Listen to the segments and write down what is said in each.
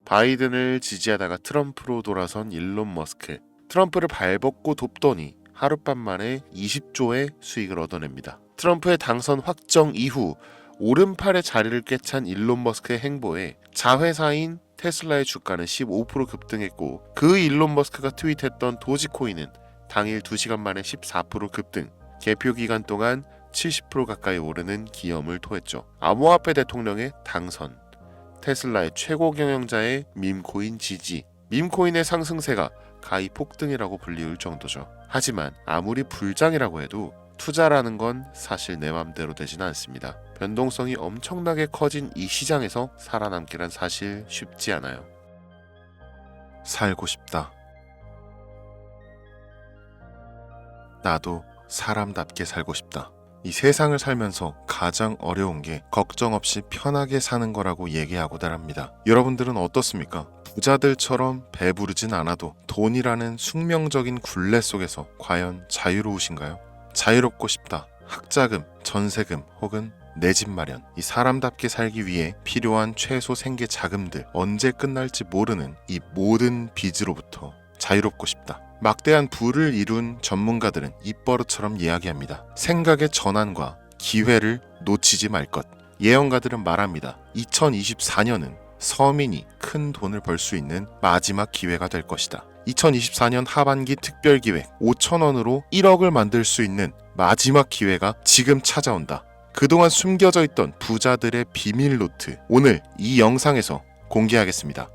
바이든을 지지하다가 트럼프로 돌아선 일론 머스크. 트럼프를 발벗고 돕더니 하룻밤 만에 20조의 수익을 얻어냅니다. 트럼프의 당선 확정 이후 오른팔의 자리를 꿰찬 일론 머스크의 행보에 자회사인 테슬라의 주가는 15% 급등했고, 그 일론 머스크가 트윗했던 도지코인은 당일 2시간 만에 14% 급등, 개표 기간 동안 70% 가까이 오르는 기염을 토했죠. 암호화폐 대통령의 당선, 테슬라의 최고 경영자의 밈코인 지지, 밈코인의 상승세가 가히 폭등이라고 불리울 정도죠. 하지만 아무리 불장이라고 해도 투자라는 건 사실 내 맘대로 되지는 않습니다. 변동성이 엄청나게 커진 이 시장에서 살아남기란 사실 쉽지 않아요. 살고 싶다. 나도 사람답게 살고 싶다. 이 세상을 살면서 가장 어려운 게 걱정 없이 편하게 사는 거라고 얘기하고들 합니다. 여러분들은 어떻습니까? 부자들처럼 배부르진 않아도 돈이라는 숙명적인 굴레 속에서 과연 자유로우신가요? 자유롭고 싶다. 학자금, 전세금 혹은 내 집 마련. 이 사람답게 살기 위해 필요한 최소 생계 자금들, 언제 끝날지 모르는 이 모든 빚으로부터 자유롭고 싶다. 막대한 부를 이룬 전문가들은 입버릇처럼 이야기합니다. 생각의 전환과 기회를 놓치지 말 것. 예언가들은 말합니다. 2024년은 서민이 큰 돈을 벌 수 있는 마지막 기회가 될 것이다. 2024년 하반기 특별기획 5천원으로 1억을 만들 수 있는 마지막 기회가 지금 찾아온다. 그동안 숨겨져 있던 부자들의 비밀 노트, 오늘 이 영상에서 공개하겠습니다.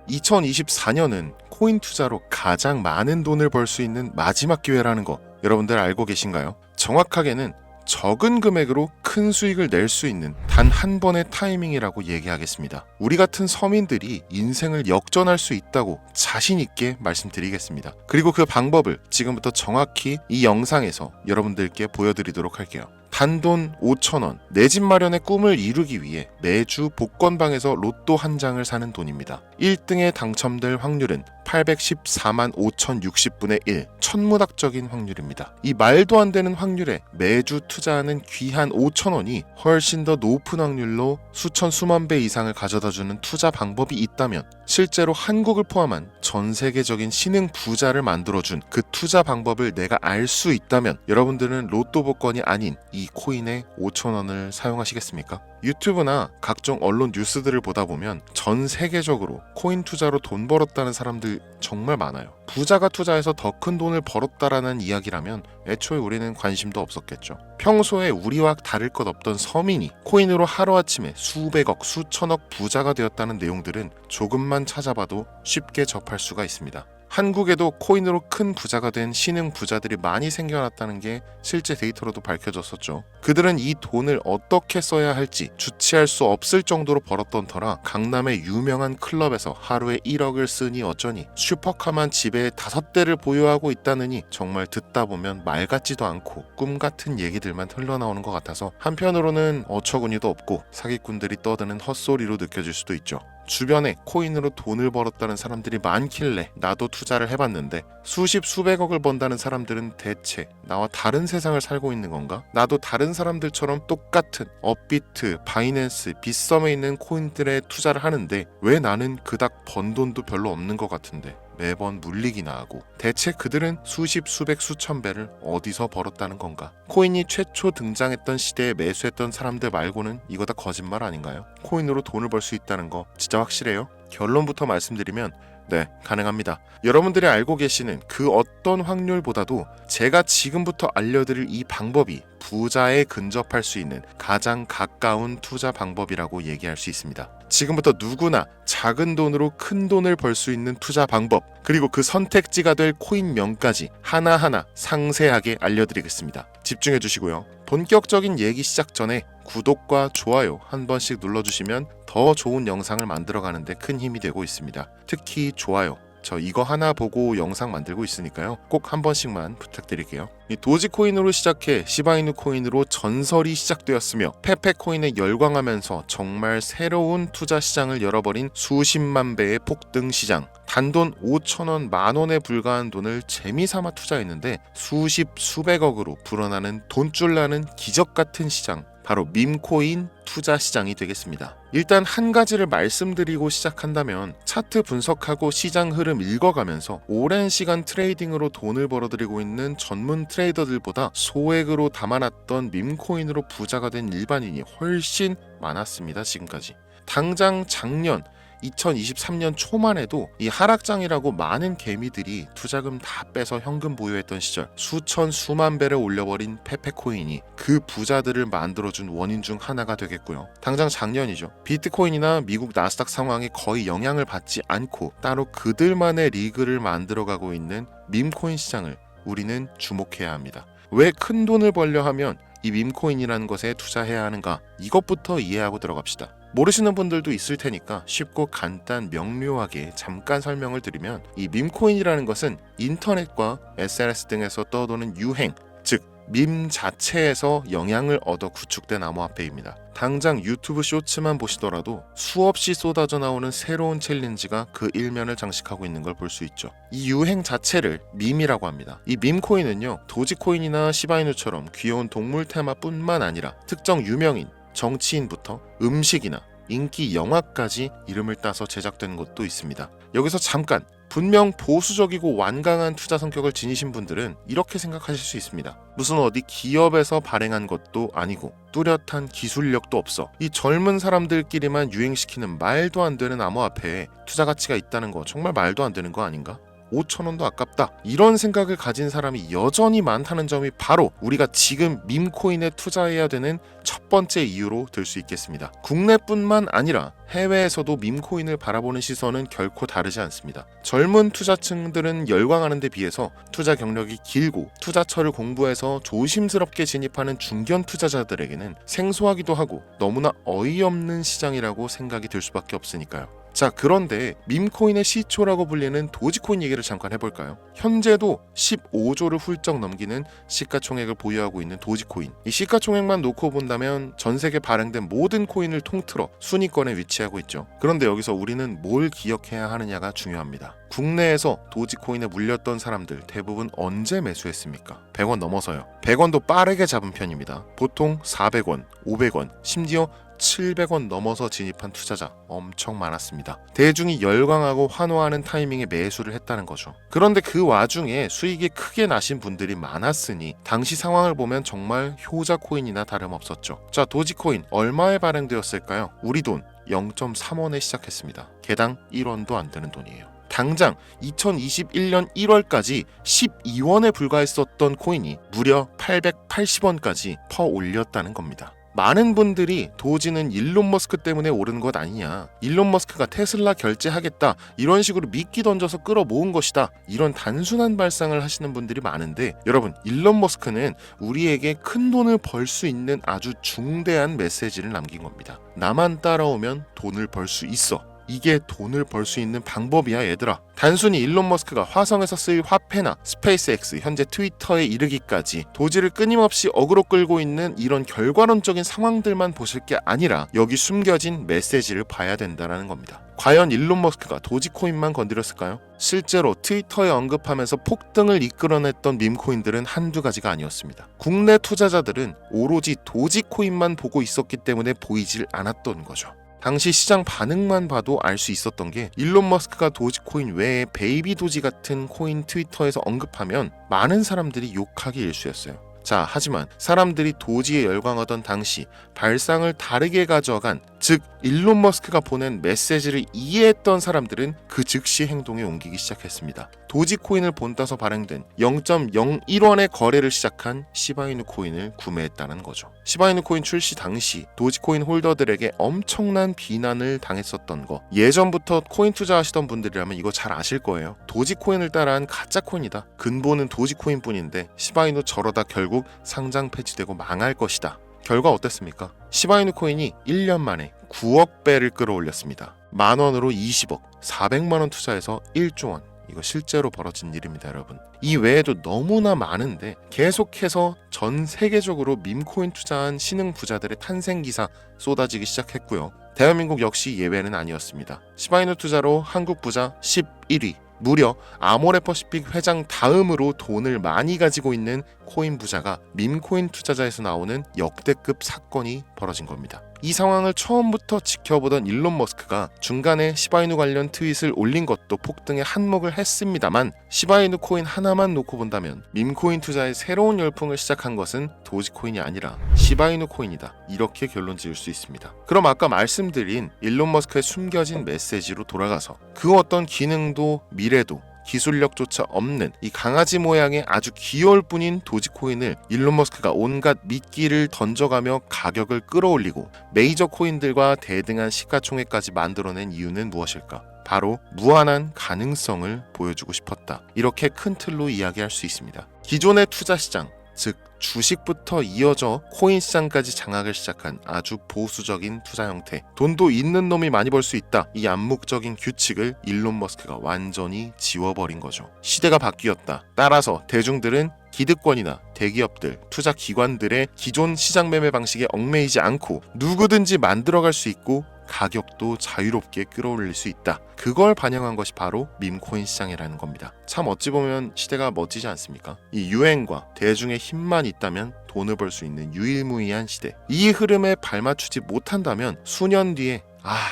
(2024년은) 코인 투자로 가장 많은 돈을 벌 수 있는 마지막 기회라는 거 여러분들 알고 계신가요? 정확하게는 적은 금액으로 큰 수익을 낼 수 있는 단 한 번의 타이밍이라고 얘기하겠습니다. 우리 같은 서민들이 인생을 역전할 수 있다고 자신 있게 말씀드리겠습니다. 그리고 그 방법을 지금부터 정확히 이 영상에서 여러분들께 보여드리도록 할게요. 단돈 5천원, 내 집 마련의 꿈을 이루기 위해 매주 복권방에서 로또 한 장을 사는 돈입니다. 1등에 당첨될 확률은 814만 5060분의 1, 천문학적인 확률입니다. 이 말도 안 되는 확률에 매주 투자하는 귀한 5천원이 훨씬 더 높은 확률로 수천 수만 배 이상을 가져다주는 투자 방법이 있다면, 실제로 한국을 포함한 전 세계적인 신흥 부자를 만들어준 그 투자 방법을 내가 알 수 있다면 여러분들은 로또 복권이 아닌 이 코인의 5천원을 사용하시겠습니까? 유튜브나 각종 언론 뉴스들을 보다 보면 전 세계적으로 코인 투자로 돈 벌었다는 사람들 정말 많아요. 부자가 투자해서 더 큰 돈을 벌었다라는 이야기라면 애초에 우리는 관심도 없었겠죠. 평소에 우리와 다를 것 없던 서민이 코인으로 하루아침에 수백억, 수천억 부자가 되었다는 내용들은 조금만 찾아봐도 쉽게 접할 수가 있습니다. 한국에도 코인으로 큰 부자가 된 신흥 부자들이 많이 생겨났다는 게 실제 데이터로도 밝혀졌었죠. 그들은 이 돈을 어떻게 써야 할지 주체할 수 없을 정도로 벌었던 터라 강남의 유명한 클럽에서 하루에 1억을 쓰니 어쩌니, 슈퍼카만 집에 5대를 보유하고 있다느니 정말 듣다 보면 말 같지도 않고 꿈 같은 얘기들만 흘러나오는 것 같아서 한편으로는 어처구니도 없고 사기꾼들이 떠드는 헛소리로 느껴질 수도 있죠. 주변에 코인으로 돈을 벌었다는 사람들이 많길래 나도 투자를 해봤는데 수십 수백억을 번다는 사람들은 대체 나와 다른 세상을 살고 있는 건가? 나도 다른 사람들처럼 똑같은 업비트, 바이낸스, 빗썸에 있는 코인들에 투자를 하는데 왜 나는 그닥 번 돈도 별로 없는 것 같은데 매번 물리기나 하고, 대체 그들은 수십, 수백, 수천 배를 어디서 벌었다는 건가? 코인이 최초 등장했던 시대에 매수했던 사람들 말고는 이거 다 거짓말 아닌가요? 코인으로 돈을 벌 수 있다는 거 진짜 확실해요? 결론부터 말씀드리면 네, 가능합니다. 여러분들이 알고 계시는 그 어떤 확률보다도 제가 지금부터 알려드릴 이 방법이 부자에 근접할 수 있는 가장 가까운 투자 방법이라고 얘기할 수 있습니다. 지금부터 누구나 작은 돈으로 큰 돈을 벌 수 있는 투자 방법, 그리고 그 선택지가 될 코인명까지 하나하나 상세하게 알려드리겠습니다. 집중해 주시고요. 본격적인 얘기 시작 전에 구독과 좋아요 한 번씩 눌러주시면 더 좋은 영상을 만들어가는데 큰 힘이 되고 있습니다. 특히 좋아요, 저 이거 하나 보고 영상 만들고 있으니까요. 꼭 한 번씩만 부탁드릴게요. 이 도지코인으로 시작해 시바이누 코인으로 전설이 시작되었으며 페페코인에 열광하면서 정말 새로운 투자 시장을 열어버린 수십만 배의 폭등 시장. 단돈 5천원, 만원에 불과한 돈을 재미삼아 투자했는데 수십, 수백억으로 불어나는 돈줄 나는 기적 같은 시장. 바로 밈코인 투자 시장이 되겠습니다. 일단 한 가지를 말씀드리고 시작한다면 차트 분석하고 시장 흐름 읽어가면서 오랜 시간 트레이딩으로 돈을 벌어들이고 있는 전문 트레이더들보다 소액으로 담아놨던 밈코인으로 부자가 된 일반인이 훨씬 많았습니다. 지금까지. 당장 작년 2023년 초만 해도 이 하락장이라고 많은 개미들이 투자금 다 빼서 현금 보유했던 시절 수천 수만 배를 올려버린 페페코인이 그 부자들을 만들어준 원인 중 하나가 되겠고요. 당장 작년이죠. 비트코인이나 미국 나스닥 상황에 거의 영향을 받지 않고 따로 그들만의 리그를 만들어가고 있는 밈코인 시장을 우리는 주목해야 합니다. 왜 큰 돈을 벌려 하면 이 밈코인이라는 것에 투자해야 하는가? 이것부터 이해하고 들어갑시다. 모르시는 분들도 있을 테니까 쉽고 간단 명료하게 잠깐 설명을 드리면 이 밈코인이라는 것은 인터넷과 SNS 등에서 떠도는 유행, 즉 밈 자체에서 영향을 얻어 구축된 암호화폐입니다. 당장 유튜브 쇼츠만 보시더라도 수없이 쏟아져 나오는 새로운 챌린지가 그 일면을 장식하고 있는 걸 볼 수 있죠. 이 유행 자체를 밈이라고 합니다. 이 밈코인은요, 도지코인이나 시바이누처럼 귀여운 동물 테마뿐만 아니라 특정 유명인, 정치인부터 음식이나 인기 영화까지 이름을 따서 제작된 것도 있습니다. 여기서 잠깐, 분명 보수적이고 완강한 투자 성격을 지니신 분들은 이렇게 생각하실 수 있습니다. 무슨 어디 기업에서 발행한 것도 아니고 뚜렷한 기술력도 없어. 이 젊은 사람들끼리만 유행시키는 말도 안 되는 암호화폐에 투자 가치가 있다는 거 정말 말도 안 되는 거 아닌가? 5,000원도 아깝다. 이런 생각을 가진 사람이 여전히 많다는 점이 바로 우리가 지금 밈코인에 투자해야 되는 첫 번째 이유로 들 수 있겠습니다. 국내뿐만 아니라 해외에서도 밈코인을 바라보는 시선은 결코 다르지 않습니다. 젊은 투자층들은 열광하는 데 비해서 투자 경력이 길고 투자처를 공부해서 조심스럽게 진입하는 중견 투자자들에게는 생소하기도 하고 너무나 어이없는 시장이라고 생각이 들 수밖에 없으니까요. 자, 그런데 밈코인의 시초라고 불리는 도지코인 얘기를 잠깐 해볼까요? 현재도 15조를 훌쩍 넘기는 시가총액을 보유하고 있는 도지코인. 이 시가총액만 놓고 본다면 전 세계 발행된 모든 코인을 통틀어 순위권에 위치하고 있죠. 그런데 여기서 우리는 뭘 기억해야 하느냐가 중요합니다. 국내에서 도지코인에 물렸던 사람들 대부분 언제 매수했습니까? 100원 넘어서요. 100원도 빠르게 잡은 편입니다. 보통 400원, 500원, 심지어 700원 넘어서 진입한 투자자 엄청 많았습니다. 대중이 열광하고 환호하는 타이밍에 매수를 했다는 거죠. 그런데 그 와중에 수익이 크게 나신 분들이 많았으니 당시 상황을 보면 정말 효자 코인이나 다름없었죠. 자, 도지코인 얼마에 발행되었을까요? 우리 돈 0.3원에 시작했습니다. 개당 1원도 안 되는 돈이에요. 당장 2021년 1월까지 12원에 불과했었던 코인이 무려 880원까지 퍼 올렸다는 겁니다. 많은 분들이 도지는 일론 머스크 때문에 오른 것 아니냐, 일론 머스크가 테슬라 결제하겠다 이런 식으로 미끼 던져서 끌어모은 것이다, 이런 단순한 발상을 하시는 분들이 많은데, 여러분, 일론 머스크는 우리에게 큰 돈을 벌 수 있는 아주 중대한 메시지를 남긴 겁니다. 나만 따라오면 돈을 벌 수 있어. 이게 돈을 벌 수 있는 방법이야, 얘들아. 단순히 일론 머스크가 화성에서 쓸 화폐나 스페이스X, 현재 트위터에 이르기까지 도지를 끊임없이 어그로 끌고 있는 이런 결과론적인 상황들만 보실 게 아니라 여기 숨겨진 메시지를 봐야 된다는 겁니다. 과연 일론 머스크가 도지코인만 건드렸을까요? 실제로 트위터에 언급하면서 폭등을 이끌어냈던 밈코인들은 한두 가지가 아니었습니다. 국내 투자자들은 오로지 도지코인만 보고 있었기 때문에 보이질 않았던 거죠. 당시 시장 반응만 봐도 알 수 있었던 게, 일론 머스크가 도지코인 외에 베이비 도지 같은 코인 트위터에서 언급하면 많은 사람들이 욕하기 일쑤였어요. 자, 하지만 사람들이 도지에 열광하던 당시 발상을 다르게 가져간, 즉 일론 머스크가 보낸 메시지를 이해했던 사람들은 그 즉시 행동에 옮기기 시작했습니다. 도지코인을 본따서 발행된 0.01원의 거래를 시작한 시바이누 코인을 구매했다는 거죠. 시바이누 코인 출시 당시 도지코인 홀더들에게 엄청난 비난을 당했었던 거, 예전부터 코인 투자하시던 분들이라면 이거 잘 아실 거예요. 도지코인을 따라한 가짜코인이다. 근본은 도지코인뿐인데 시바이누 저러다 결국 상장 폐지되고 망할 것이다. 결과 어땠습니까? 시바이누 코인이 1년 만에 9억 배를 끌어올렸습니다. 만원으로 20억, 400만원 투자해서 1조 원. 이거 실제로 벌어진 일입니다, 여러분. 이 외에도 너무나 많은데 계속해서 전 세계적으로 밈코인 투자한 신흥 부자들의 탄생 기사 쏟아지기 시작했고요. 대한민국 역시 예외는 아니었습니다. 시바이누 투자로 한국 부자 11위, 무려 아모레퍼시픽 회장 다음으로 돈을 많이 가지고 있는 코인 부자가 밈코인 투자자에서 나오는 역대급 사건이 벌어진 겁니다. 이 상황을 처음부터 지켜보던 일론 머스크가 중간에 시바이누 관련 트윗을 올린 것도 폭등에 한몫을 했습니다만, 시바이누 코인 하나만 놓고 본다면 밈코인 투자의 새로운 열풍을 시작한 것은 도지코인이 아니라 시바이누 코인이다, 이렇게 결론 지을 수 있습니다. 그럼 아까 말씀드린 일론 머스크의 숨겨진 메시지로 돌아가서 그 어떤 기능도 미래도 기술력조차 없는 이 강아지 모양의 아주 귀여울 뿐인 도지코인을 일론 머스크가 온갖 미끼를 던져가며 가격을 끌어올리고 메이저 코인들과 대등한 시가총액까지 만들어낸 이유는 무엇일까? 바로 무한한 가능성을 보여주고 싶었다, 이렇게 큰 틀로 이야기할 수 있습니다. 기존의 투자 시장, 즉 주식부터 이어져 코인 시장까지 장악을 시작한 아주 보수적인 투자 형태, 돈도 있는 놈이 많이 벌 수 있다, 이 암묵적인 규칙을 일론 머스크가 완전히 지워버린 거죠. 시대가 바뀌었다. 따라서 대중들은 기득권이나 대기업들, 투자 기관들의 기존 시장 매매 방식에 얽매이지 않고 누구든지 만들어갈 수 있고 가격도 자유롭게 끌어올릴 수 있다. 그걸 반영한 것이 바로 밈코인 시장이라는 겁니다. 참 어찌 보면 시대가 멋지지 않습니까? 이 유행과 대중의 힘만 있다면 돈을 벌 수 있는 유일무이한 시대. 이 흐름에 발맞추지 못한다면 수년 뒤에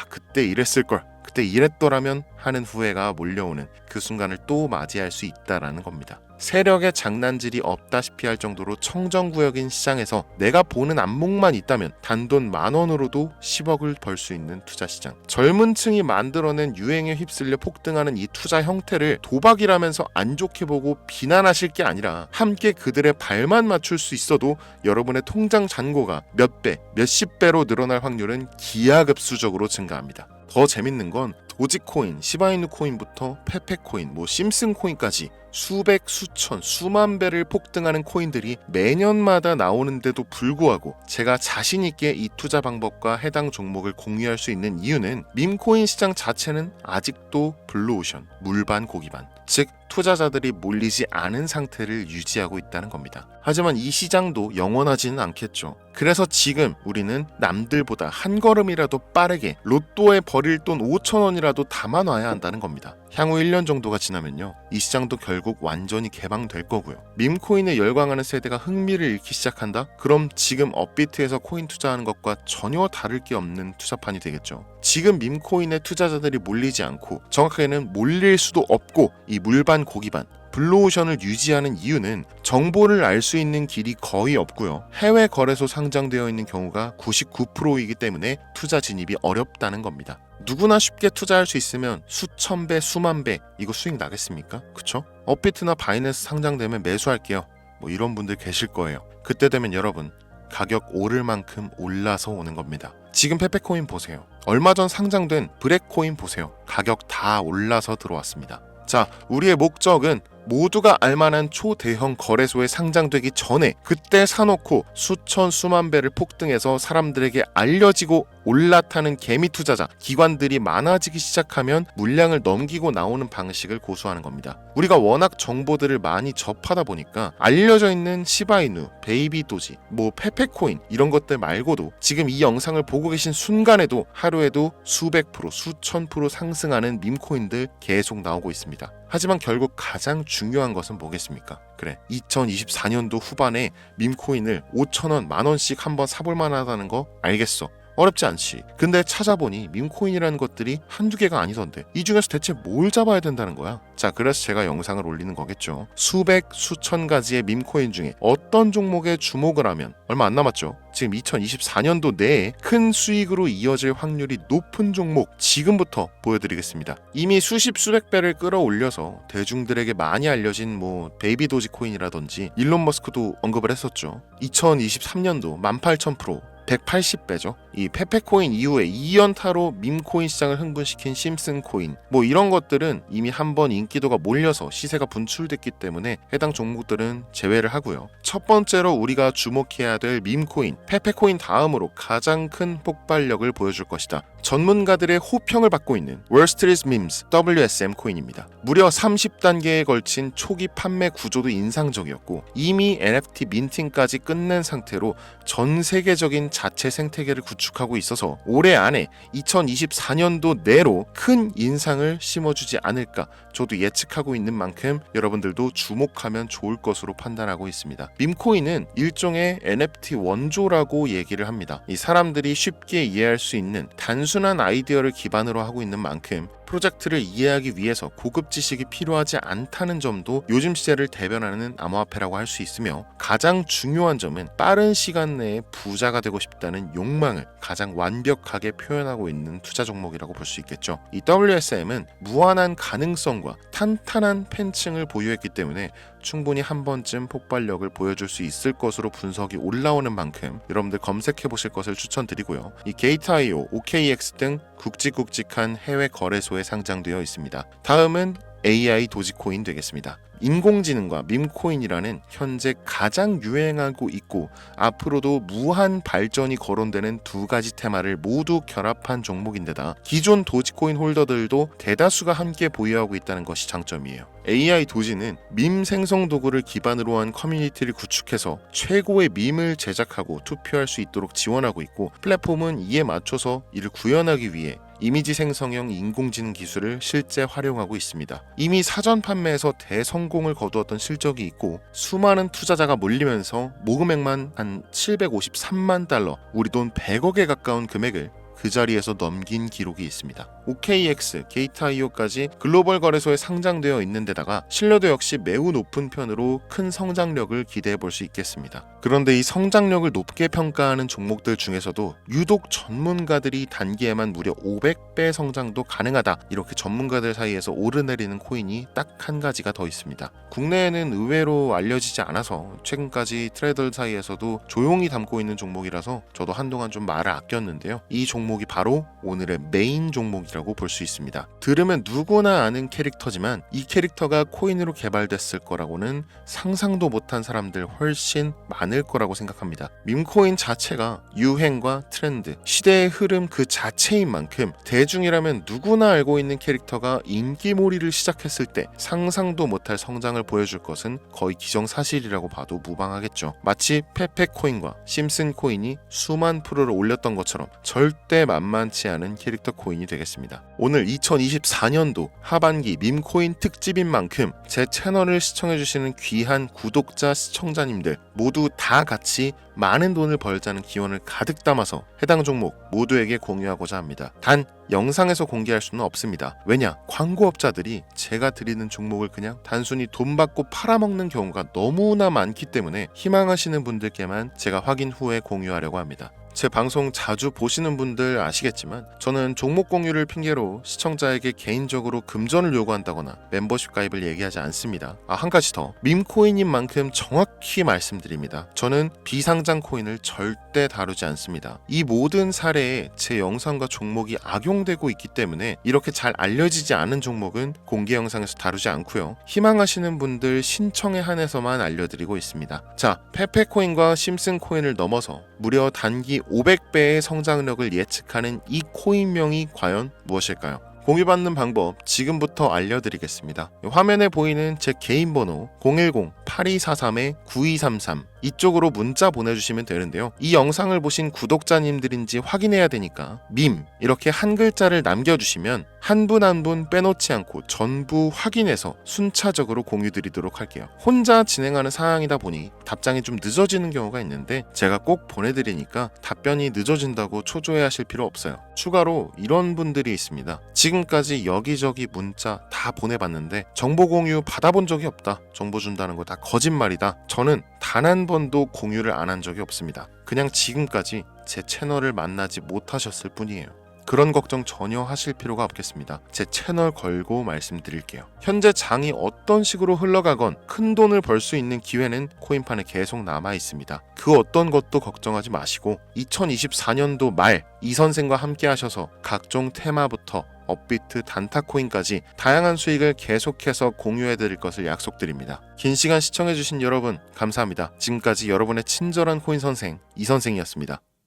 그때 이랬을걸, 그때 이랬더라면 하는 후회가 몰려오는 그 순간을 또 맞이할 수 있다라는 겁니다. 세력의 장난질이 없다시피 할 정도로 청정구역인 시장에서 내가 보는 안목만 있다면 단돈 10,000원으로도 10억을 벌 수 있는 투자시장, 젊은 층이 만들어낸 유행에 휩쓸려 폭등하는 이 투자 형태를 도박이라면서 안 좋게 보고 비난하실 게 아니라 함께 그들의 발만 맞출 수 있어도 여러분의 통장 잔고가 몇 배, 몇십 배로 늘어날 확률은 기하급수적으로 증가합니다. 더 재밌는 건 도지코인, 시바이누 코인부터 페페코인, 심슨코인까지 수백, 수천, 수만 배를 폭등하는 코인들이 매년마다 나오는데도 불구하고 제가 자신있게 이 투자 방법과 해당 종목을 공유할 수 있는 이유는 밈코인 시장 자체는 아직도 블루오션, 물반 고기반, 즉 투자자들이 몰리지 않은 상태를 유지하고 있다는 겁니다. 하지만 이 시장도 영원하지는 않겠죠. 그래서 지금 우리는 남들보다 한 걸음이라도 빠르게 로또에 버릴 돈 5,000원이라도 담아놔야 한다는 겁니다. 향후 1년 정도가 지나면요, 이 시장도 결국 완전히 개방될 거고요. 밈코인에 열광하는 세대가 흥미를 잃기 시작한다? 그럼 지금 업비트에서 코인 투자하는 것과 전혀 다를 게 없는 투자판이 되겠죠. 지금 밈코인에 투자자들이 몰리지 않고, 정확하게는 몰릴 수도 없고, 이 물반 고기반, 블루오션을 유지하는 이유는 정보를 알 수 있는 길이 거의 없고요, 해외 거래소 상장되어 있는 경우가 99%이기 때문에 투자 진입이 어렵다는 겁니다. 누구나 쉽게 투자할 수 있으면 수천 배, 수만 배 이거 수익 나겠습니까? 그쵸? 업비트나 바이낸스 상장되면 매수할게요, 이런 분들 계실 거예요. 그때 되면 여러분, 가격 오를 만큼 올라서 오는 겁니다. 지금 페페코인 보세요. 얼마 전 상장된 브렉코인 보세요. 가격 다 올라서 들어왔습니다. 자, 우리의 목적은 모두가 알만한 초대형 거래소에 상장되기 전에 그때 사놓고 수천 수만 배를 폭등해서 사람들에게 알려지고 올라타는 개미 투자자, 기관들이 많아지기 시작하면 물량을 넘기고 나오는 방식을 고수하는 겁니다. 우리가 워낙 정보들을 많이 접하다 보니까 알려져 있는 시바이누, 베이비 도지, 페페코인 이런 것들 말고도 지금 이 영상을 보고 계신 순간에도 하루에도 수백 프로, 수천 프로 상승하는 밈코인들 계속 나오고 있습니다. 하지만 결국 가장 중요한 것은 뭐겠습니까? 그래, 2024년도 후반에 밈코인을 5,000원, 만원씩 한번 사볼 만하다는 거 알겠어. 어렵지 않지. 근데 찾아보니 밈코인이라는 것들이 한두 개가 아니던데 이 중에서 대체 뭘 잡아야 된다는 거야? 자, 그래서 제가 영상을 올리는 거겠죠. 수백, 수천 가지의 밈코인 중에 어떤 종목에 주목을 하면 얼마 안 남았죠. 지금 2024년도 내에 큰 수익으로 이어질 확률이 높은 종목 지금부터 보여드리겠습니다. 이미 수십 수백 배를 끌어올려서 대중들에게 많이 알려진 베이비 도지 코인이라든지 일론 머스크도 언급을 했었죠. 2023년도 18,000%, 180배죠. 이 페페코인 이후에 2연타로 밈코인 시장을 흥분시킨 심슨코인, 이런 것들은 이미 한번 인기도가 몰려서 시세가 분출됐기 때문에 해당 종목들은 제외를 하고요. 첫 번째로 우리가 주목해야 될 밈코인, 페페코인 다음으로 가장 큰 폭발력을 보여줄 것이다. 전문가들의 호평을 받고 있는 월스트리트 밈스 WSM 코인입니다. 무려 30단계에 걸친 초기 판매 구조도 인상적이었고 이미 NFT 민팅까지 끝낸 상태로 전 세계적인 자체 생태계를 구축 구축하고 있어서 올해 안에 2024년도 내로 큰 인상을 심어주지 않을까 저도 예측하고 있는 만큼 여러분들도 주목하면 좋을 것으로 판단하고 있습니다. 밈코인은 일종의 NFT 원조라고 얘기를 합니다. 이 사람들이 쉽게 이해할 수 있는 단순한 아이디어를 기반으로 하고 있는 만큼 프로젝트를 이해하기 위해서 고급 지식이 필요하지 않다는 점도 요즘 시대를 대변하는 암호화폐라고 할 수 있으며, 가장 중요한 점은 빠른 시간 내에 부자가 되고 싶다는 욕망을 가장 완벽하게 표현하고 있는 투자 종목이라고 볼 수 있겠죠. 이 WSM은 무한한 가능성과 탄탄한 팬층을 보유했기 때문에 충분히 한 번쯤 폭발력을 보여줄 수 있을 것으로 분석이 올라오는 만큼 여러분들 검색해 보실 것을 추천드리고요. 이 게이트.io, OKX 등 굵직굵직한 해외 거래소에 상장되어 있습니다. 다음은 AI 도지코인 되겠습니다. 인공지능과 밈코인이라는 현재 가장 유행하고 있고 앞으로도 무한 발전이 거론되는 두 가지 테마를 모두 결합한 종목인데다 기존 도지코인 홀더들도 대다수가 함께 보유하고 있다는 것이 장점이에요. AI 도지는 밈 생성 도구를 기반으로 한 커뮤니티를 구축해서 최고의 밈을 제작하고 투표할 수 있도록 지원하고 있고, 플랫폼은 이에 맞춰서 이를 구현하기 위해 이미지 생성형 인공지능 기술을 실제 활용하고 있습니다. 이미 사전 판매에서 대성공을 거두었던 실적이 있고 수많은 투자자가 몰리면서 모금액만 한 753만 달러, 우리 돈 100억에 가까운 금액을 그 자리에서 넘긴 기록이 있습니다. OKX, 게이트.io까지 글로벌 거래소에 상장되어 있는 데다가 신뢰도 역시 매우 높은 편으로 큰 성장력을 기대해 볼 수 있겠습니다. 그런데 이 성장력을 높게 평가하는 종목들 중에서도 유독 전문가들이 단기에만 무려 500배 성장도 가능하다, 이렇게 전문가들 사이에서 오르내리는 코인이 딱 한 가지가 더 있습니다. 국내에는 의외로 알려지지 않아서 최근까지 트레이더 사이에서도 조용히 담고 있는 종목이라서 저도 한동안 좀 말을 아꼈는데요. 이 종목이 바로 오늘의 메인 종목이라고 볼 수 있습니다. 들으면 누구나 아는 캐릭터지만 이 캐릭터가 코인으로 개발됐을 거라고는 상상도 못한 사람들 훨씬 많을 거라고 생각합니다. 밈코인 자체가 유행과 트렌드, 시대의 흐름 그 자체인 만큼 대중이라면 누구나 알고 있는 캐릭터가 인기몰이를 시작했을 때 상상도 못할 성장을 보여줄 것은 거의 기정사실이라고 봐도 무방하겠죠. 마치 페페코인과 심슨코인이 수만 프로를 올렸던 것처럼 절대 만만치 않은 캐릭터 코인이 되겠습니다. 오늘 2024년도 하반기 밈코인 특집인 만큼 제 채널을 시청해주시는 귀한 구독자, 시청자님들 모두 다 같이 많은 돈을 벌자는 기원을 가득 담아서 해당 종목 모두에게 공유하고자 합니다. 단 영상에서 공개할 수는 없습니다. 왜냐? 광고업자들이 제가 드리는 종목을 그냥 단순히 돈 받고 팔아먹는 경우가 너무나 많기 때문에 희망하시는 분들께만 제가 확인 후에 공유하려고 합니다. 제 방송 자주 보시는 분들 아시겠지만 저는 종목 공유를 핑계로 시청자에게 개인적으로 금전을 요구한다거나 멤버십 가입을 얘기하지 않습니다. 한 가지 더, 밈코인인 만큼 정확히 말씀드립니다. 저는 비상장 코인을 절대 다루지 않습니다. 이 모든 사례에 제 영상과 종목이 악용되고 있기 때문에 이렇게 잘 알려지지 않은 종목은 공개 영상에서 다루지 않고요. 희망하시는 분들 신청에 한해서만 알려드리고 있습니다. 자, 페페코인과 심슨코인을 넘어서 무려 단기 500배의 성장력을 예측하는 이 코인명이 과연 무엇일까요? 공유받는 방법 지금부터 알려드리겠습니다. 화면에 보이는 제 개인 번호 010-8243-9233 이쪽으로 문자 보내주시면 되는데요. 이 영상을 보신 구독자님들인지 확인해야 되니까 밈 이렇게 한 글자를 남겨주시면 한 분 한 분 빼놓지 않고 전부 확인해서 순차적으로 공유드리도록 할게요. 혼자 진행하는 사항이다 보니 답장이 좀 늦어지는 경우가 있는데 제가 꼭 보내드리니까 답변이 늦어진다고 초조해하실 필요 없어요. 추가로 이런 분들이 있습니다. 지금까지 여기저기 문자 다 보내봤는데 정보 공유 받아본 적이 없다. 정보 준다는 거 다 거짓말이다. 저는 단 한 번도 공유를 안 한 적이 없습니다. 그냥 지금까지 제 채널을 만나지 못하셨을 뿐이에요. 그런 걱정 전혀 하실 필요가 없겠습니다. 제 채널 걸고 말씀드릴게요. 현재 장이 어떤 식으로 흘러가건 큰 돈을 벌 수 있는 기회는 코인판에 계속 남아 있습니다. 그 어떤 것도 걱정하지 마시고 2024년도 말 이 선생과 함께 하셔서 각종 테마부터 업비트, 단타코인까지 다양한 수익을 계속해서 공유해드릴 것을 약속드립니다. 긴 시간 시청해주신 여러분 감사합니다. 지금까지 여러분의 친절한 코인 선생 이선생이었습니다.